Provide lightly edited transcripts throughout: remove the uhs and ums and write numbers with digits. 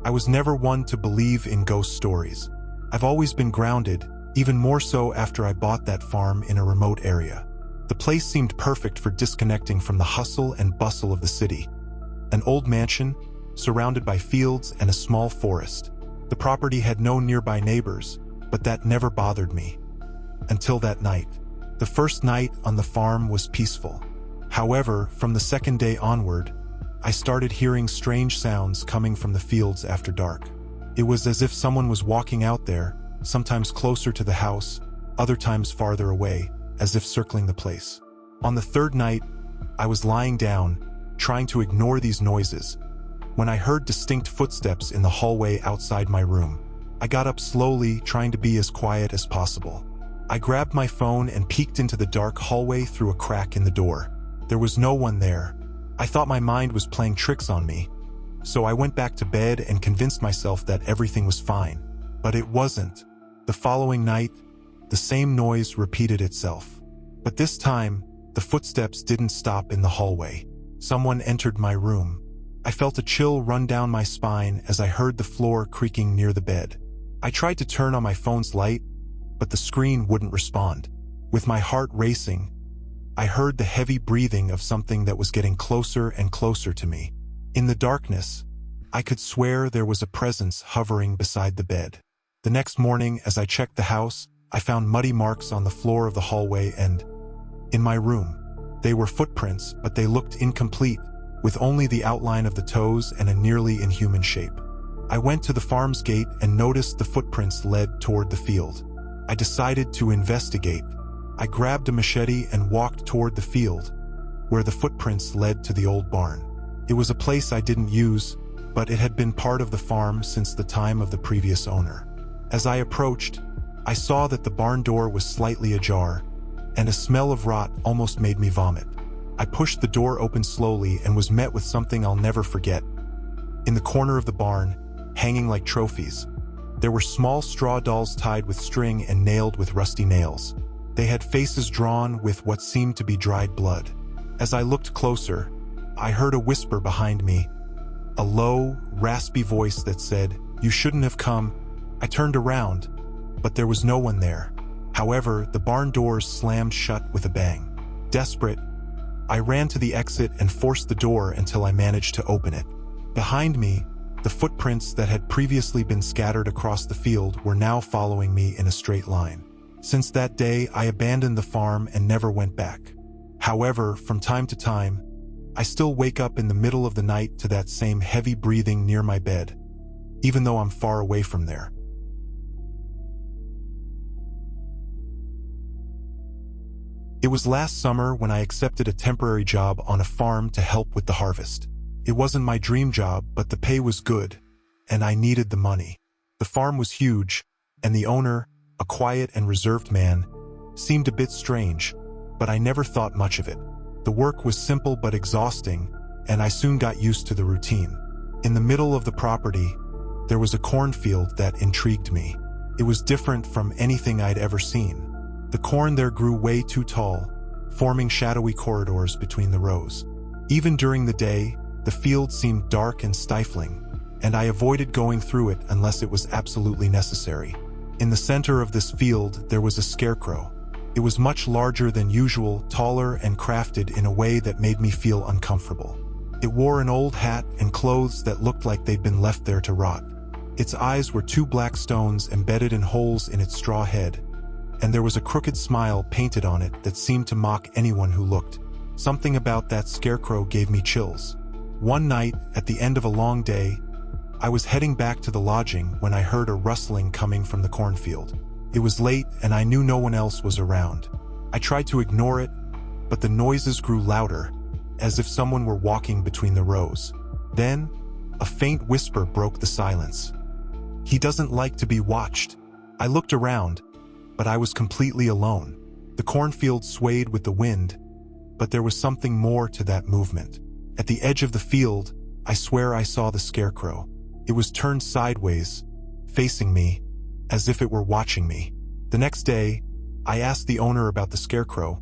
I was never one to believe in ghost stories. I've always been grounded, even more so after I bought that farm in a remote area. The place seemed perfect for disconnecting from the hustle and bustle of the city. An old mansion, surrounded by fields and a small forest. The property had no nearby neighbors, but that never bothered me. Until that night. The first night on the farm was peaceful. However, from the second day onward, I started hearing strange sounds coming from the fields after dark. It was as if someone was walking out there, sometimes closer to the house, other times farther away, as if circling the place. On the third night, I was lying down, trying to ignore these noises, when I heard distinct footsteps in the hallway outside my room. I got up slowly, trying to be as quiet as possible. I grabbed my phone and peeked into the dark hallway through a crack in the door. There was no one there. I thought my mind was playing tricks on me, so I went back to bed and convinced myself that everything was fine. But it wasn't. The following night, the same noise repeated itself. But this time, the footsteps didn't stop in the hallway. Someone entered my room. I felt a chill run down my spine as I heard the floor creaking near the bed. I tried to turn on my phone's light, but the screen wouldn't respond. With my heart racing, I heard the heavy breathing of something that was getting closer and closer to me. In the darkness, I could swear there was a presence hovering beside the bed. The next morning, as I checked the house, I found muddy marks on the floor of the hallway and in my room. They were footprints, but they looked incomplete, with only the outline of the toes and a nearly inhuman shape. I went to the farm's gate and noticed the footprints led toward the field. I decided to investigate. I grabbed a machete and walked toward the field, where the footprints led to the old barn. It was a place I didn't use, but it had been part of the farm since the time of the previous owner. As I approached, I saw that the barn door was slightly ajar, and a smell of rot almost made me vomit. I pushed the door open slowly and was met with something I'll never forget. In the corner of the barn, hanging like trophies, there were small straw dolls tied with string and nailed with rusty nails. They had faces drawn with what seemed to be dried blood. As I looked closer, I heard a whisper behind me, a low, raspy voice that said, "You shouldn't have come." I turned around, but there was no one there. However, the barn doors slammed shut with a bang. Desperate, I ran to the exit and forced the door until I managed to open it. Behind me, the footprints that had previously been scattered across the field were now following me in a straight line. Since that day, I abandoned the farm and never went back. However, from time to time, I still wake up in the middle of the night to that same heavy breathing near my bed, even though I'm far away from there. It was last summer when I accepted a temporary job on a farm to help with the harvest. It wasn't my dream job, but the pay was good, and I needed the money. The farm was huge, and the owner, a quiet and reserved man, seemed a bit strange, but I never thought much of it. The work was simple but exhausting, and I soon got used to the routine. In the middle of the property, there was a cornfield that intrigued me. It was different from anything I'd ever seen. The corn there grew way too tall, forming shadowy corridors between the rows. Even during the day, the field seemed dark and stifling, and I avoided going through it unless it was absolutely necessary. In the center of this field, there was a scarecrow. It was much larger than usual, taller and crafted in a way that made me feel uncomfortable. It wore an old hat and clothes that looked like they'd been left there to rot. Its eyes were two black stones embedded in holes in its straw head, and there was a crooked smile painted on it that seemed to mock anyone who looked. Something about that scarecrow gave me chills. One night, at the end of a long day, I was heading back to the lodging when I heard a rustling coming from the cornfield. It was late and I knew no one else was around. I tried to ignore it, but the noises grew louder, as if someone were walking between the rows. Then, a faint whisper broke the silence. "He doesn't like to be watched." I looked around, but I was completely alone. The cornfield swayed with the wind, but there was something more to that movement. At the edge of the field, I swear I saw the scarecrow. It was turned sideways, facing me, as if it were watching me. The next day, I asked the owner about the scarecrow,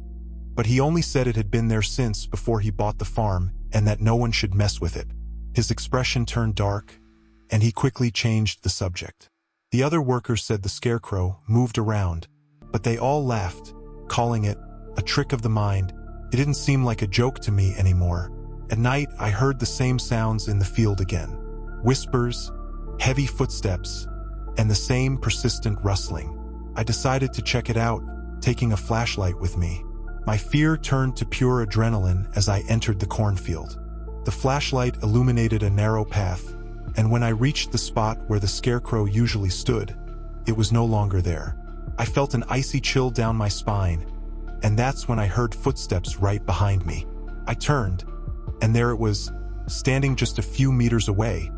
but he only said it had been there since before he bought the farm and that no one should mess with it. His expression turned dark, and he quickly changed the subject. The other workers said the scarecrow moved around, but they all laughed, calling it a trick of the mind. It didn't seem like a joke to me anymore. At night, I heard the same sounds in the field again. Whispers, heavy footsteps, and the same persistent rustling. I decided to check it out, taking a flashlight with me. My fear turned to pure adrenaline as I entered the cornfield. The flashlight illuminated a narrow path, and when I reached the spot where the scarecrow usually stood, it was no longer there. I felt an icy chill down my spine, and that's when I heard footsteps right behind me. I turned, and there it was, standing just a few meters away,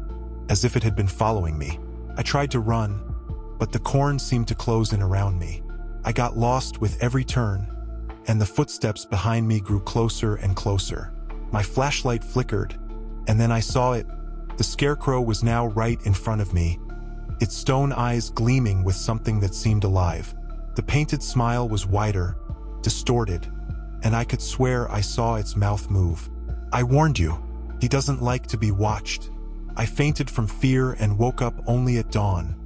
as if it had been following me. I tried to run, but the corn seemed to close in around me. I got lost with every turn, and the footsteps behind me grew closer and closer. My flashlight flickered, and then I saw it. The scarecrow was now right in front of me, its stone eyes gleaming with something that seemed alive. The painted smile was wider, distorted, and I could swear I saw its mouth move. "I warned you. He doesn't like to be watched." I fainted from fear and woke up only at dawn,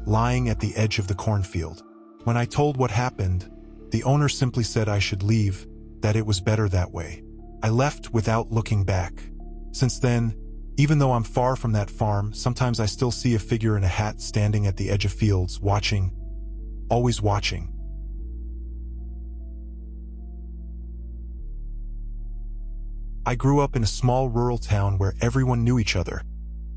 lying at the edge of the cornfield. When I told what happened, the owner simply said I should leave, that it was better that way. I left without looking back. Since then, even though I'm far from that farm, sometimes I still see a figure in a hat standing at the edge of fields, watching, always watching. I grew up in a small rural town where everyone knew each other,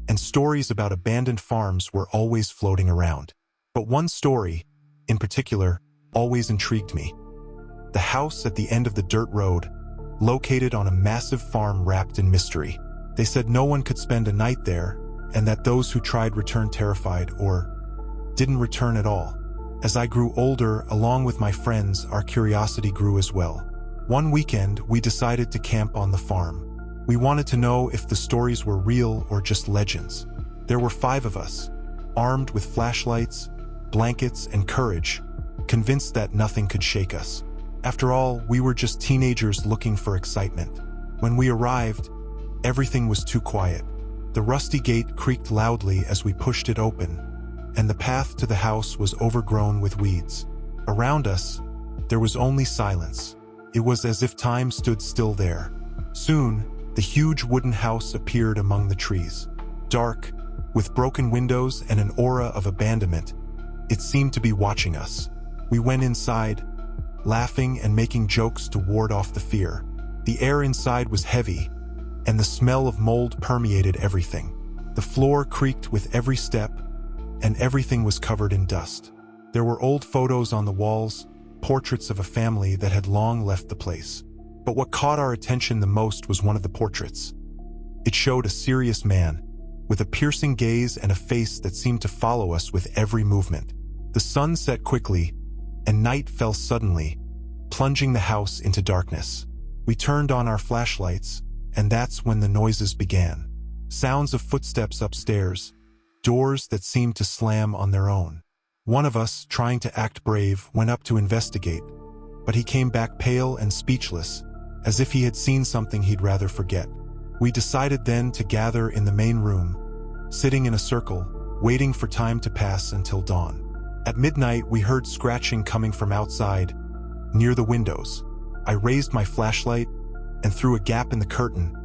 and stories about abandoned farms were always floating around. But one story, in particular, always intrigued me. The house at the end of the dirt road, located on a massive farm wrapped in mystery. They said no one could spend a night there, and that those who tried returned terrified or didn't return at all. As I grew older, along with my friends, our curiosity grew as well. One weekend, we decided to camp on the farm. We wanted to know if the stories were real or just legends. There were 5 of us, armed with flashlights, blankets, and courage, convinced that nothing could shake us. After all, we were just teenagers looking for excitement. When we arrived, everything was too quiet. The rusty gate creaked loudly as we pushed it open, and the path to the house was overgrown with weeds. Around us, there was only silence. It was as if time stood still there. Soon, the huge wooden house appeared among the trees. Dark, with broken windows and an aura of abandonment, it seemed to be watching us. We went inside, laughing and making jokes to ward off the fear. The air inside was heavy, and the smell of mold permeated everything. The floor creaked with every step, and everything was covered in dust. There were old photos on the walls, portraits of a family that had long left the place. But what caught our attention the most was one of the portraits. It showed a serious man, with a piercing gaze and a face that seemed to follow us with every movement. The sun set quickly, and night fell suddenly, plunging the house into darkness. We turned on our flashlights, and that's when the noises began. Sounds of footsteps upstairs, doors that seemed to slam on their own. One of us, trying to act brave, went up to investigate, but he came back pale and speechless, as if he had seen something he'd rather forget. We decided then to gather in the main room, sitting in a circle, waiting for time to pass until dawn. At midnight, we heard scratching coming from outside, near the windows. I raised my flashlight, and through a gap in the curtain,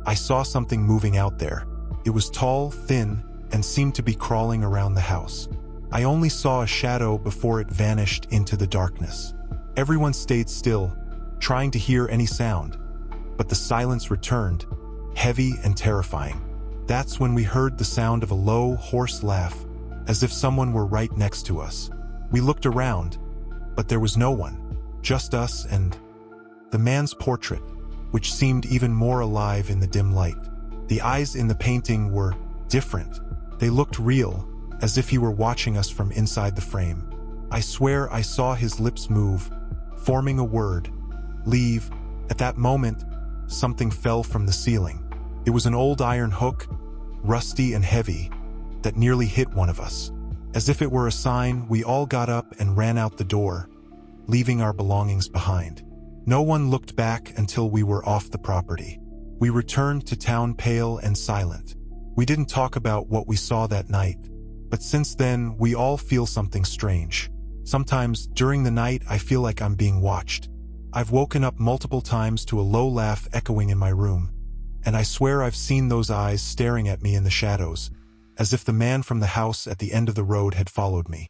I saw something moving out there. It was tall, thin, and seemed to be crawling around the house. I only saw a shadow before it vanished into the darkness. Everyone stayed still, trying to hear any sound, but the silence returned, heavy and terrifying. That's when we heard the sound of a low, hoarse laugh, as if someone were right next to us. We looked around, but there was no one, just us and the man's portrait, which seemed even more alive in the dim light. The eyes in the painting were different. They looked real, as if he were watching us from inside the frame. I swear I saw his lips move, forming a word, leave. At that moment, something fell from the ceiling. It was an old iron hook, rusty and heavy, that nearly hit one of us. As if it were a sign, we all got up and ran out the door, leaving our belongings behind. No one looked back until we were off the property. We returned to town pale and silent. We didn't talk about what we saw that night, but since then, we all feel something strange. Sometimes, during the night, I feel like I'm being watched. I've woken up multiple times to a low laugh echoing in my room, and I swear I've seen those eyes staring at me in the shadows, as if the man from the house at the end of the road had followed me.